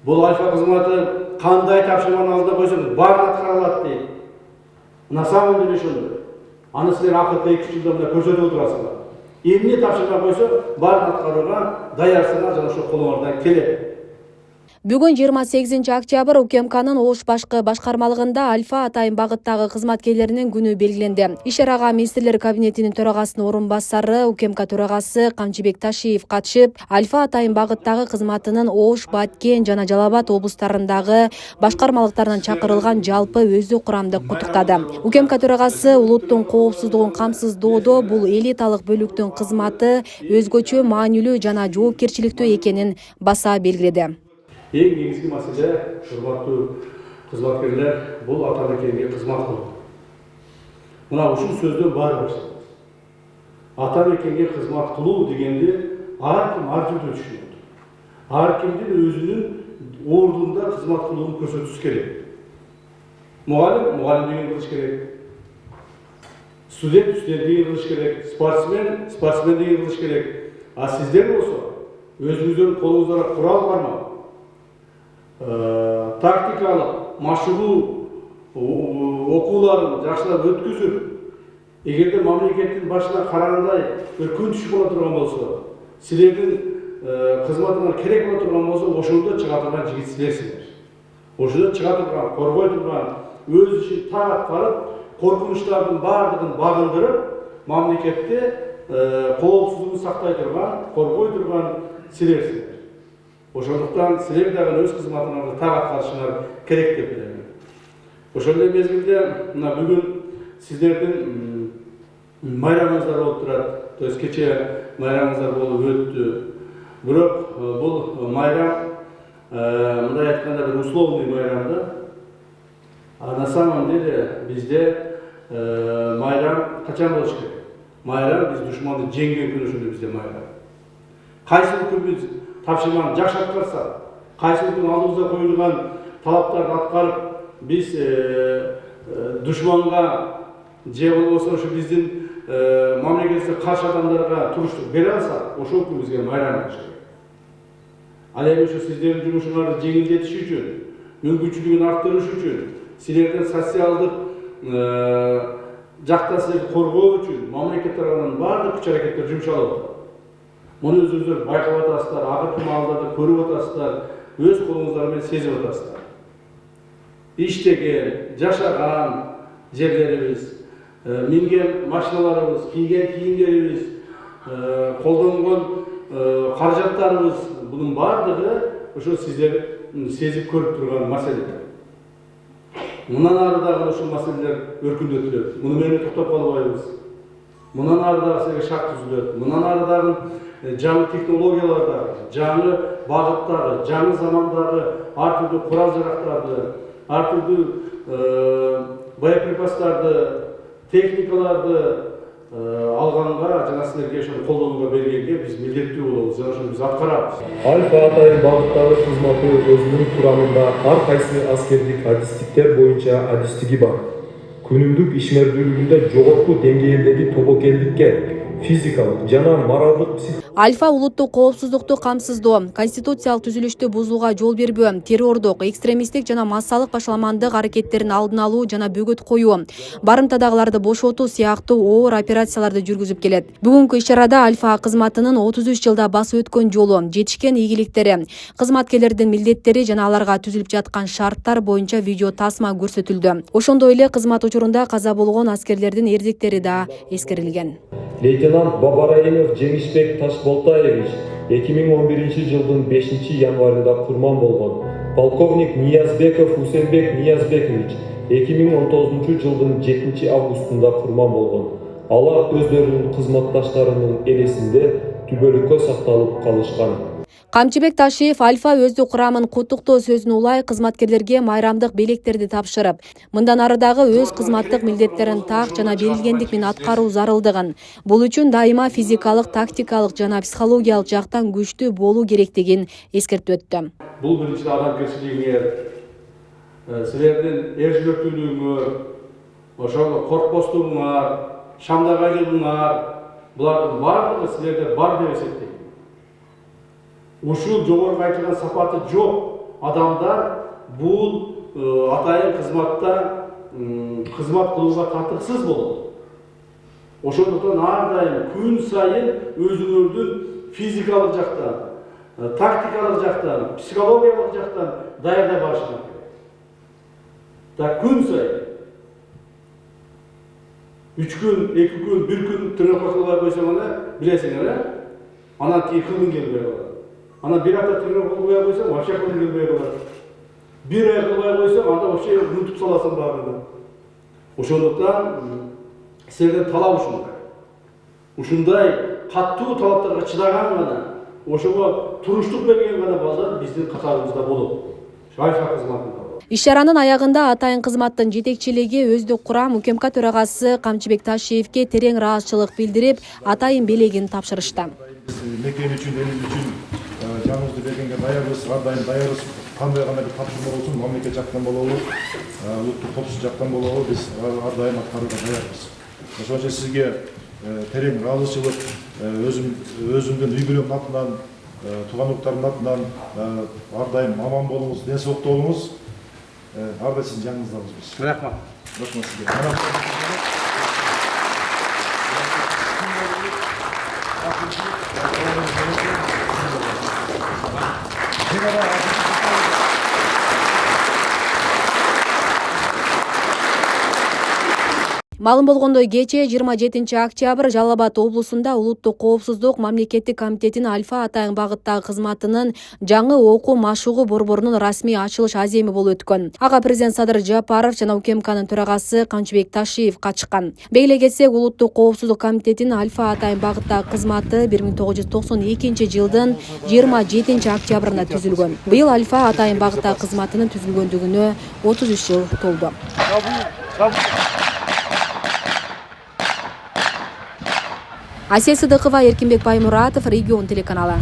Бұл альфа қызматы қандай тапшырманы алдында қойсаңыз барын атқара алады дейді. На самом деле шынды. Аны сіздер ақырғы 2 жылда мына көрсетіп отырасыңдар. Емне тапшырма қойса барын атқаруға даярсыңар, жана ошо колуңардан келет. Бүгін 28 октябрь УКМКнын Ош башкы башкармалыгында Альфа атайын багыттагы кызматкерлеринин күнү белгиленди. Иш-чарага министрлер кабинетинин төрагасынын орун басары УКМК төрагасы Камчыбек Ташиев катышып, Альфа атайын багыттагы кызматынын Ош, Баткен жана Жалал Абад облустарындагы башкармалыктарынан чакырылган жалпы өзү курамдык куттуктады. УКМК төрагасы улуттун коопсуздугун камсыздоодо бул элиталык бөлүктүн кызматы өзгөчө маанилүү жана жоопкерчиликтүү экенин баса белгиледи. Ең негізгі мәселе, құрметті қызметкерлер, бұл ата-мекенге қызмат қылу. Мына ушул сөздөн баары башталат. Ата-мекенге қызмат кылуу дегенде ар ким ар түрдө түшүнөт. Ар кимдин өзүнүн ордунда қызмат кылууну көрсөтүш керек. Мугалим мугалимдигин кылыш керек. Студент студенттигин кылыш керек. Спортсмен деген кылыш керек. А сиздер болсо өзүңүздөрдүн колуңузда курал бармы? Тактикалык, машыгуу окууларын жакшылап өткүзүп, эгерде мамлекеттин башына карагандай өркүн түшүп боло турган болсо, силердин кызматыңар керек боло турган болсо, ошондо чыга турган жигит силерсиңер. Ошондо чыга турган, коргой турган, өз ишин так аткарып, коркунучтардын баардыгын багындырып, мамлекетте коопсуздугун сактай турган, коргой турган силерсиңер. Ошондуктан силер дагы өз кызматыңарды так аткарышыңар керек деп билем. Ошондой мезгилде мына бүгүн сиздердин майрамыңыздар болуп турат. То есть кече майрамыңыздар болуп өттү. Бирок бул майрам мындай айтканда бир условный майрам да. А на самом деле бизде майрам качан болуш керек? Майрам биз душманды жеңген күнү ошондо бизде майрам. Кайсы күн биз тапшырманы жакшы аткарсак, кайсы күн алдыбызга коюлган талаптарды аткарып, биз душманга же болбосо ушу биздин мамлекетке каршы адамдарга туруштук бере алсак, ошол күн бизге майрам болуш керек. Ал эми ушу сиздердин жумушуңарды жеңилдетиш үчүн, мүмкүнчүлүгүн арттырыш үчүн, силердин социалдык жакта силерди коргоо үчүн мамлекет тарабынан баардык күч-аракеттер жумшалып атат. Мұны өзіңіздер байқап атасыздар, ақырғы маалдарды көріп атасыздар, өз қолыңыздармен сезіп атасыздар. Иштеген, жашаған жерлерimiz, минген машиналарыбыз, кийген кийимдерибиз, колдонгон каражаттарыбыз, бұның бардығы ошо сиздер сезіп көріп тұрған маселелер. Мындан ары дагы ошол маселелер өркүндөтүлөт. Муну менен токтоп калбайбыз. Мындан ары дагы силерге шарт түзүлөт. Мындан ары дагы жаңы технологияларда, жаңы багыттагы, жаңы замандагы ар түрдүү курал-жарактарды, ар түрдүү боеприпастарды, техникаларды алганга жана силерге ошону колдонууга бергенге биз милдеттүү болобуз, жана ошону биз аткарабыз. Альфа атайын багыттагы кызматы өзүнүн курамында ар кайсы аскердик адистиктер боюнча адистиги бар. Күнүмдүк ишмердүүлүгүндө жогорку деңгээлдеги тобокелдикке, физикалык жана моралдык Альфа улуттук коопсуздукту камсыздоо, конституциялык түзүлүштү бузууга жол бербөө, террордук, экстремисттик жана массалык башаламандык аракеттерин алдын алуу жана бөгөт коюу, барымтадагыларды бошотуу сыяктуу оор операцияларды жүргүзүп келет. Бүгүнкү иш-чарада Альфа кызматынын 33 жылда басып өткөн жолу, жетишкен ийгиликтери, кызматкерлердин милдеттери жана аларга түзүлүп жаткан шарттар боюнча видео тасма көрсөтүлдү. Ошондой эле кызмат учурунда каза болгон аскерлердин эрдиктери да эскерилген. Лейтенант Бабараимов Жеңишбек Ташболтаевич 2011 жылдын 5 январында курман болгон. Полковник Ниязбеков Усенбек Ниязбекович 2019 жылдын 7 августунда курман болгон. Алар өздөрүнүн кызматташтарынын элесинде түбөлүккө сакталып калышкан. Камчыбек Ташиев Альфа өздүк курамын куттуктоо сөзүн улай кызматкерлерге майрамдык белектерди тапшырып, мындан ары дагы өз кызматтык милдеттерин так жана берилгендик менен аткаруу зарылдыгын, бул үчүн дайыма физикалык, тактикалык жана психологиялык жактан күчтүү болуу керектигин эскертип өттү. Бул биринчи адамгерчилигиңер, силердин эр жүрөктүүлүгүңөр, ошол коркпостугуңар, шамдагайлыгыңар, булардын баардыгы силерде бар деп эсептейм. Ушул жогорку айтылган сапаты жок адамдар бул атайын кызматта кызмат кылууга татыксыз болот. Ошондуктан ар дайым күн сайын өзүңөрдүн физикалык жактан, тактикалык жактан, психологиялык жактан даярдап барышыңар керек. Так күн сайын 3 күн, 2 күн, 1 күн тренировка кылбай койсоң ана билесиңер, анан кийин кылгың келбей калат. Анан 1 апта тренировка кылбай койсоң, вообще кылгың келбей калат. 1 ай кылбай койсоң, анда вообще унутуп саласың баарын. Ошондуктан силерден талап ушундай. Ушундай каттуу талаптарга чыдаган гана, ошого туруштук берген гана балдар биздин катарыбызда болот. Альфа кызматында. Иш-чаранын аягында атайын кызматтын жетекчилиги өздүк курам УКМК төрагасы Камчыбек Ташиевке терең ыраазычылык билдирип, атайын белегин тапшырышты. Мекен үчүн, элибиз үчүн жаныбызды бергенге даярбыз, ар дайым даярбыз. Кандай гана бир тапшырма болсун, мамлекет жактан болобу, улуттук коопсуздук жактан болобу, биз ар дайым аткарууга даярбыз. Ошон үчүн сизге терең ыраазычылык, өзүмдүн үй бүлөмдүн атынан, туугандыктардын атынан ар дайым аман болуңуз, ден соолукта болуңуз. Ар дайым сиздин жаныңыздабыз. Рахмат. Рахмат сизге. Маалым болгондой, кечээ 27 октябрь Жалал Абад облусунда улуттук коопсуздук мамлекеттик комитетинин Альфа атайын багыттагы кызматынын жаңы окуу машыгуу борборунун расмий ачылыш аземи болуп өткөн. Ага президент Садыр Жапаров жана УКМКнын төрагасы Камчыбек Ташиев катышкан. Белгилей кетсек, улуттук коопсуздук комитетинин Альфа атайын багыттагы кызматы 1992 жылдын 27 октябрында түзүлгөн. Быйыл Альфа атайын багыттагы кызматынын түзүлгөндүгүнө 33 жыл толду. Асия Сыдыкова, Эркинбек Баймуратов, Регион телеканалы.